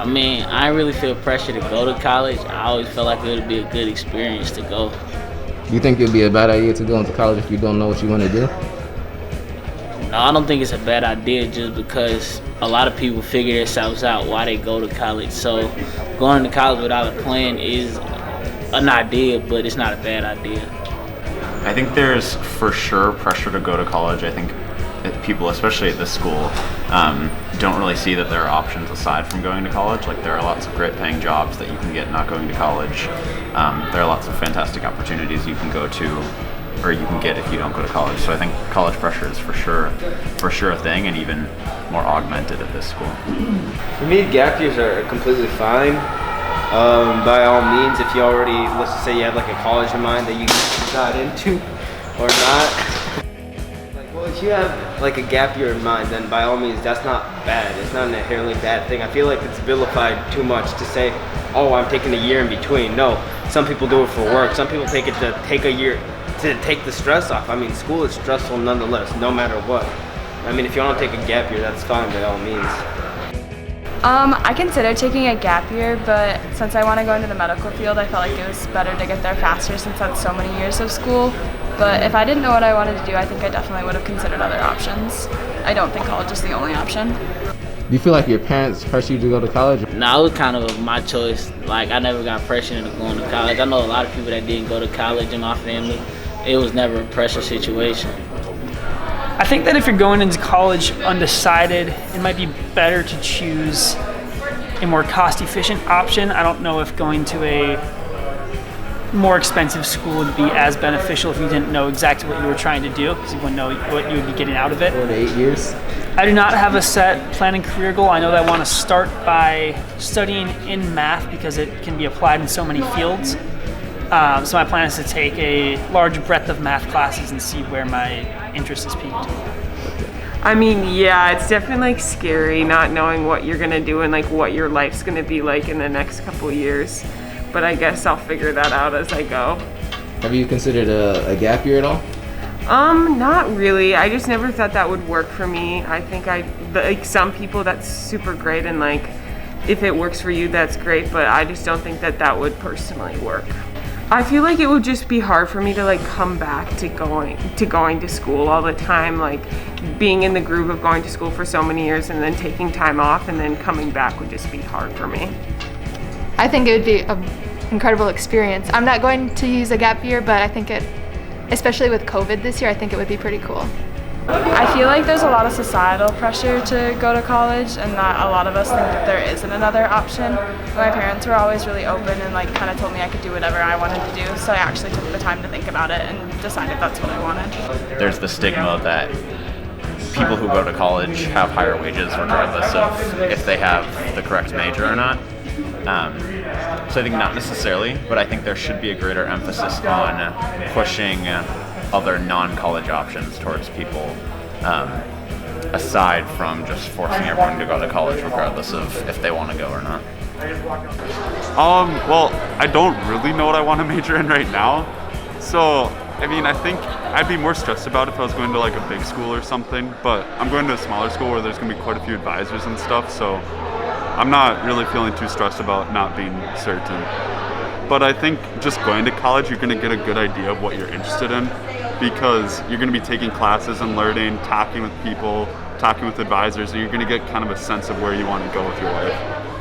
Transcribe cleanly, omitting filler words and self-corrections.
I mean, I didn't really feel pressure to go to college. I always felt like it would be a good experience to go. You think it'd be a bad idea to go into college if you don't know what you want to do? No, I don't think it's a bad idea just because a lot of people figure themselves out why they go to college. So going to college without a plan is an idea, but it's not a bad idea. I think there's for sure pressure to go to college. I think that people, especially at this school, don't really see that there are options aside from going to college. Like, there are lots of great paying jobs that you can get not going to college. There are lots of fantastic opportunities you can go to, or you can get if you don't go to college. So I think college pressure is for sure a thing, and even more augmented at this school. For me, gap years are completely fine. By all means, if you already, let's just say you have like a college in mind that you got into or not. Well, if you have like a gap year in mind, then by all means, that's not bad. It's not an inherently bad thing. I feel like it's vilified too much to say, oh, I'm taking a year in between. No, some people do it for work. Some people take it to take a year to take the stress off. I mean, school is stressful nonetheless, no matter what. I mean, if you want to take a gap year, that's fine by all means. I considered taking a gap year, but since I want to go into the medical field, I felt like it was better to get there faster since that's so many years of school. But if I didn't know what I wanted to do, I think I definitely would have considered other options. I don't think college is the only option. Do you feel like your parents pressure you to go to college? No, it was kind of my choice. Like, I never got pressured into going to college. I know a lot of people that didn't go to college in my family. It was never a pressure situation. I think that if you're going into college undecided, it might be better to choose a more cost-efficient option. I don't know if going to a more expensive school would be as beneficial if you didn't know exactly what you were trying to do, because you wouldn't know what you would be getting out of it. 4 to 8 years? I do not have a set plan and career goal. I know that I want to start by studying in math because it can be applied in so many fields. So my plan is to take a large breadth of math classes and see where my interest is peaked. I mean, yeah, it's definitely like scary not knowing what you're gonna do and like what your life's gonna be like in the next couple years. But I guess I'll figure that out as I go. Have you considered a gap year at all? Not really. I just never thought that would work for me. I think like some people that's super great, and like if it works for you, that's great. But I just don't think that would personally work. I feel like it would just be hard for me to like come back to going to school all the time, like being in the groove of going to school for so many years and then taking time off and then coming back would just be hard for me. I think it would be an incredible experience. I'm not going to use a gap year, but I think especially with COVID this year, I think it would be pretty cool. I feel like there's a lot of societal pressure to go to college, and that a lot of us think that there isn't another option. My parents were always really open and like kind of told me I could do whatever I wanted to do, so I actually took the time to think about it and decided that's what I wanted. There's the stigma that people who go to college have higher wages regardless of if they have the correct major or not. So I think not necessarily, but I think there should be a greater emphasis on pushing other non-college options towards people, aside from just forcing everyone to go to college regardless of if they want to go or not. Well, I don't really know what I want to major in right now. So, I mean, I think I'd be more stressed about if I was going to like a big school or something, but I'm going to a smaller school where there's going to be quite a few advisors and stuff, so I'm not really feeling too stressed about not being certain. But I think just going to college, you're going to get a good idea of what you're interested in, because you're going to be taking classes and learning, talking with people, talking with advisors, and you're going to get kind of a sense of where you want to go with your life.